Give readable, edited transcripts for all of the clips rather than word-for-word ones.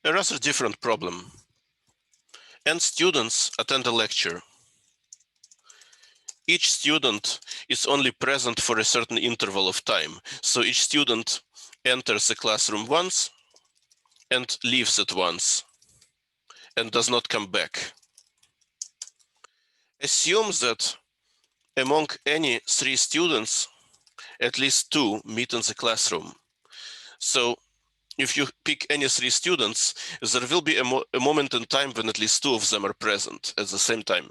A rather different problem. N students attend a lecture. Each student is only present for a certain interval of time. So each student enters the classroom once and leaves it once and does not come back. Assume that among any 3 students, at least 2 meet in the classroom. So if you pick any 3 students, there will be a moment in time when at least 2 of them are present at the same time.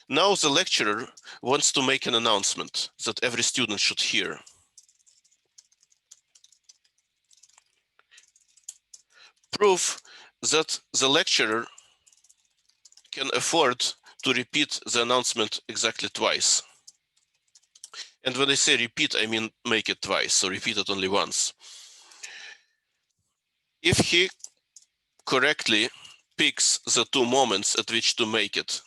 Now the lecturer wants to make an announcement that every student should hear. Prove that the lecturer can afford to repeat the announcement exactly twice. And when I say repeat, I mean make it twice, so repeat it only once. If he correctly picks the 2 moments at which to make it.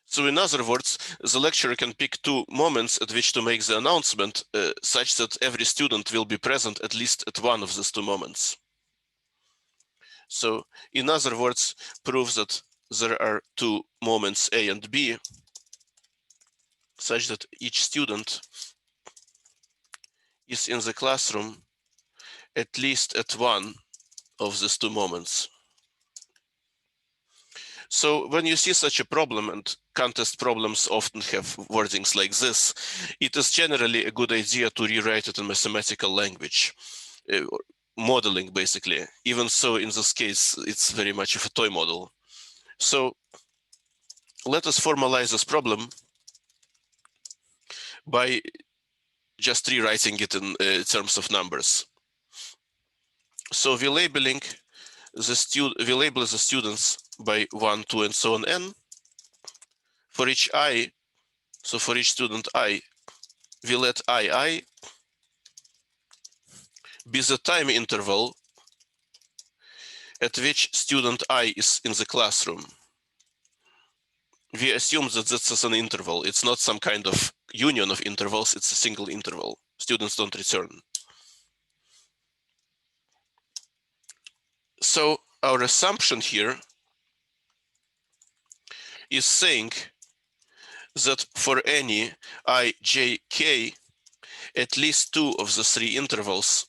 So in other words, the lecturer can pick 2 moments at which to make the announcement such that every student will be present at least at one of these 2 moments. So in other words, prove that there are 2 moments A and B such that each student is in the classroom at least at one of these 2 moments. So when you see such a problem, and contest problems often have wordings like this, it is generally a good idea to rewrite it in mathematical language, modeling basically. Even so, in this case, it's very much of a toy model. So let us formalize this problem by just rewriting it in terms of numbers. So we label the students by 1, 2, and so on n. For each I, so for each student I, we let I be the time interval at which student I is in the classroom. We assume that this is an interval. It's not some kind of union of intervals, it's a single interval. Students don't return. So our assumption here is saying that for any I, j, k, at least 2 of the 3 intervals,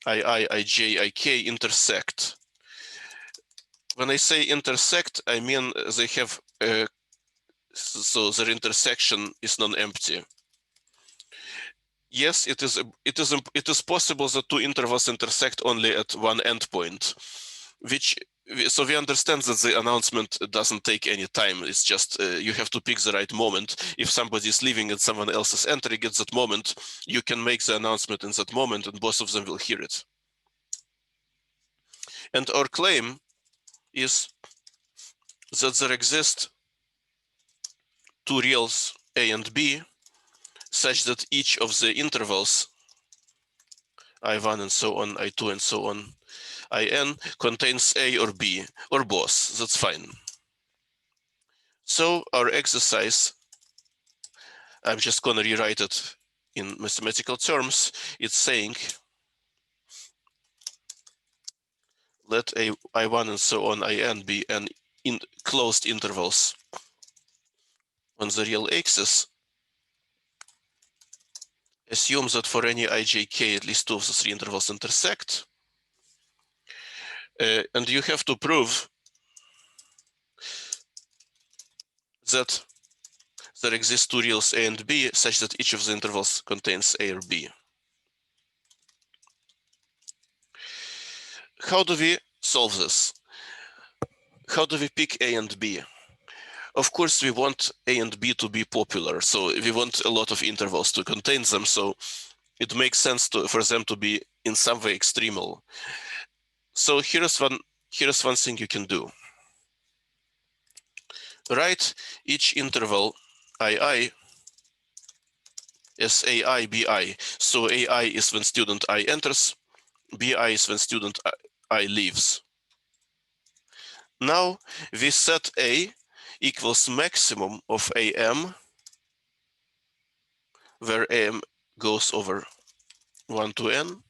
I, j, I, k, intersect. When I say intersect, I mean they have so their intersection is non-empty. Yes, it is possible that 2 intervals intersect only at one endpoint, so we understand that the announcement doesn't take any time. It's just you have to pick the right moment. If somebody is leaving and someone else is entering at that moment, you can make the announcement in that moment and both of them will hear it. And our claim is that there exist 2 reals A and B such that each of the intervals I1 and so on, I2 and so on, In contains A or B, or both, that's fine. So our exercise, I'm just gonna rewrite it in mathematical terms. It's saying, let I1 and so on, In be an closed intervals on the real axis. Assume that for any ijk, at least 2 of the 3 intervals intersect. And you have to prove that there exist 2 reals A and B such that each of the intervals contains A or B. How do we solve this? How do we pick A and B? Of course, we want A and B to be popular, so we want a lot of intervals to contain them, so it makes sense for them to be in some way extremal. So here's one thing you can do. Write each interval II as AI, BI. So AI is when student I enters, BI is when student I leaves. Now we set A equals maximum of AM, where AM goes over 1 to n,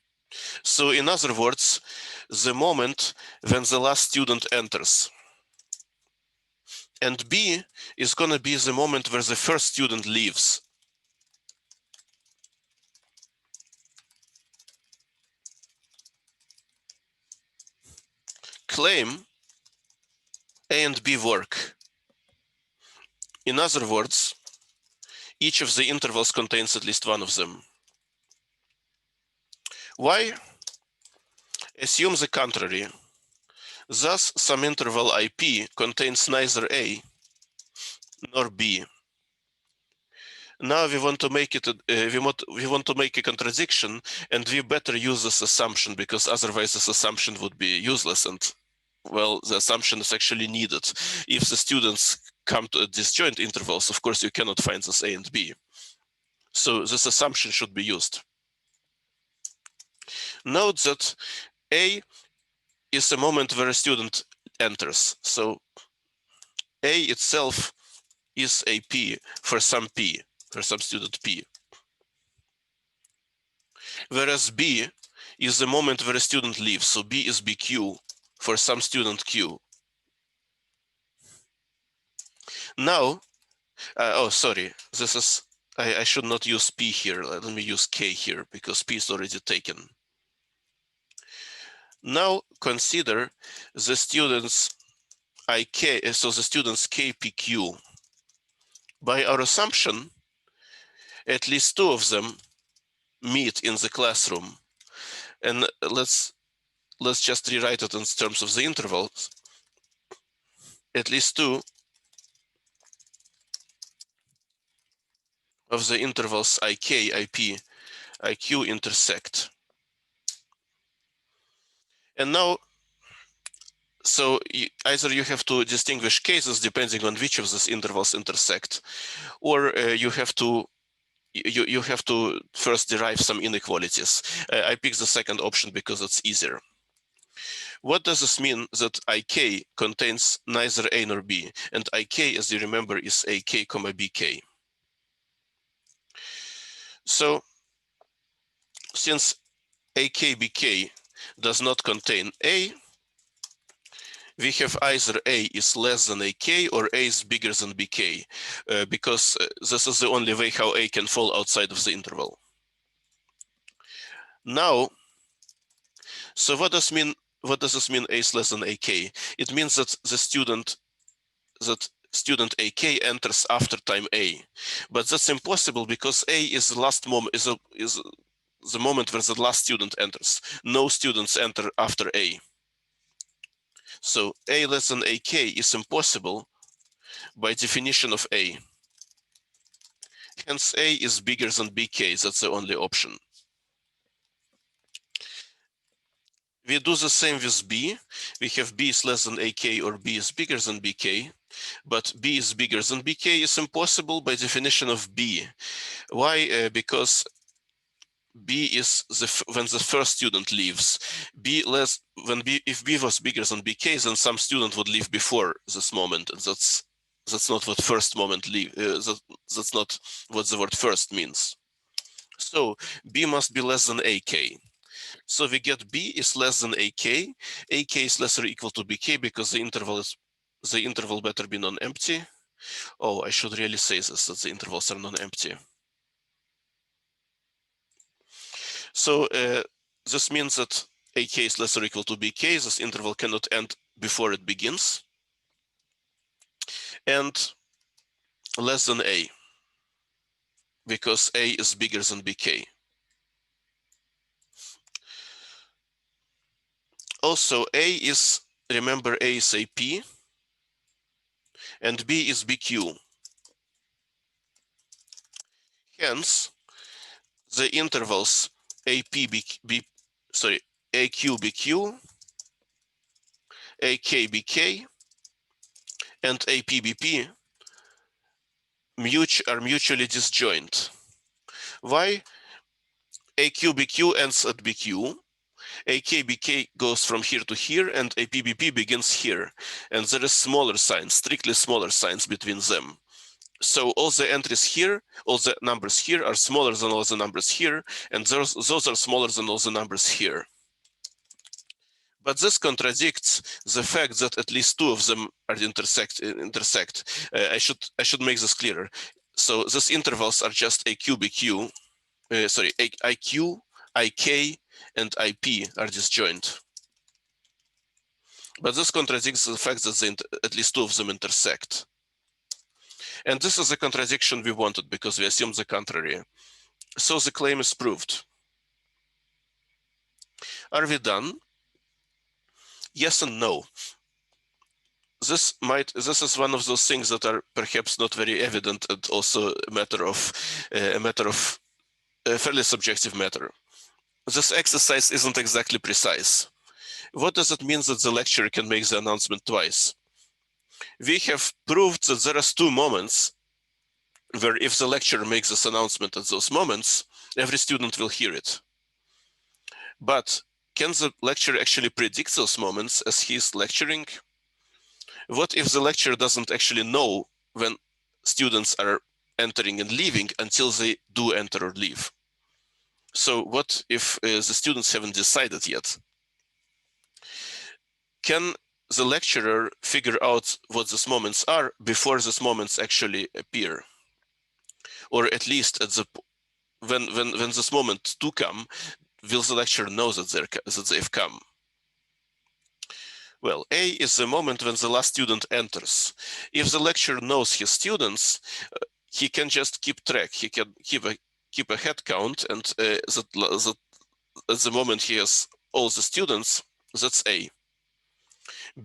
So in other words, the moment when the last student enters. And B is going to be the moment where the first student leaves. Claim A and B work. In other words, each of the intervals contains at least one of them. Why? Assume the contrary. Thus, some interval IP contains neither A nor B. Now we want to make it. We want to make a contradiction, and we better use this assumption because otherwise this assumption would be useless. And well, the assumption is actually needed. If the students come to disjoint intervals, of course you cannot find this A and B. So this assumption should be used. Note that A is a moment where a student enters. So A itself is a P for some P, for some student P. Whereas B is the moment where a student leaves. So B is BQ for some student Q. Now, oh, sorry, this is, I should not use P here. Let me use K here because P is already taken. Now consider the students IK, so the students KPQ. By our assumption, at least two of them meet in the classroom. And let's just rewrite it in terms of the intervals. At least two of the intervals IK, IP, IQ intersect. And now, so either you have to distinguish cases depending on which of these intervals intersect, or you have to first derive some inequalities. I pick the second option because it's easier. What does this mean that IK contains neither A nor B? And IK, as you remember, is AK, BK. So since AK, BK does not contain A, we have either A is less than AK or A is bigger than BK, because this is the only way how A can fall outside of the interval. Now, so what does this mean A is less than AK? It means that student AK enters after time A, but that's impossible because A is the last moment, is the moment where the last student enters. No students enter after A. So A less than AK is impossible by definition of A. Hence A is bigger than BK, that's the only option. We do the same with B. We have B is less than AK or B is bigger than BK, but B is bigger than BK is impossible by definition of B. Why? Because B is when the first student leaves. If B was bigger than BK, then some student would leave before this moment. And that's not what first moment leave. That's not what the word first means. So B must be less than AK. So we get B is less than AK. AK is less or equal to BK because the interval better be non-empty. Oh, I should really say this, that the intervals are non-empty. So this means that AK is less or equal to BK. This interval cannot end before it begins. And less than A, because A is bigger than BK. Also, A is, remember, A is AP, and B is BQ. Hence, the intervals AP, AQ, BQ, AK, BK, and AP, BP are mutually disjoint. Why? AQ, BQ ends at BQ. AK, BK goes from here to here, and AP, BP begins here. And there is smaller signs, strictly smaller signs between them. So all the entries here, all the numbers here are smaller than all the numbers here, and those are smaller than all the numbers here. But this contradicts the fact that at least two of them are intersect. I should make this clearer. So these intervals are just AQ, BQ, IQ, IK, and IP are disjoint. But this contradicts the fact that at least two of them intersect. And this is a contradiction we wanted because we assumed the contrary. So the claim is proved. Are we done? Yes and no. This is one of those things that are perhaps not very evident and also a matter of a fairly subjective matter. This exercise isn't exactly precise. What does it mean that the lecturer can make the announcement twice? We have proved that there are two moments where if the lecturer makes this announcement at those moments, every student will hear it. But can the lecturer actually predict those moments as he's lecturing? What if the lecturer doesn't actually know when students are entering and leaving until they do enter or leave? So what if the students haven't decided yet? Can the lecturer figure out what these moments are before these moments actually appear? Or at least at the when this moment do come, will the lecturer know that they've come? Well, A is the moment when the last student enters. If the lecturer knows his students, he can just keep track. He can keep a head count, and that at the moment he has all the students, that's A.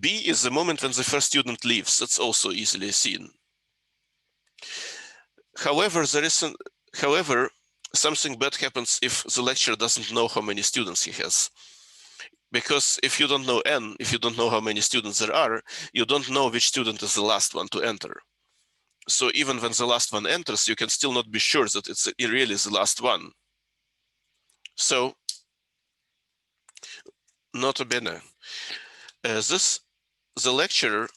B is the moment when the first student leaves. That's also easily seen. However, something bad happens if the lecturer doesn't know how many students he has. Because if you don't know n, if you don't know how many students there are, you don't know which student is the last one to enter. So even when the last one enters, you can still not be sure that it's really the last one. So, nota bene, the lecturer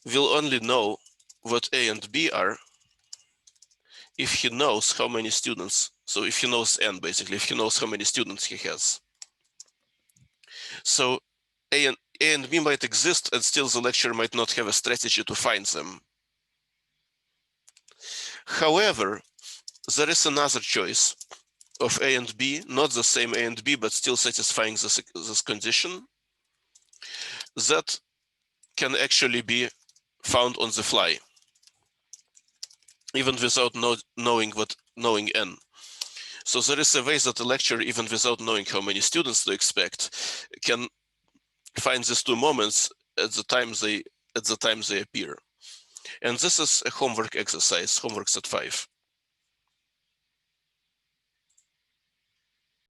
will only know what A and B are if he knows how many students. So if he knows n, basically, if he knows how many students he has. So A and B might exist, and still the lecturer might not have a strategy to find them. However, there is another choice of A and B, not the same A and B, but still satisfying this condition, that can actually be found on the fly, even without knowing n. So there is a way that the lecturer, even without knowing how many students to expect, can find these two moments at the time they appear. And this is a homework exercise, homework set 5.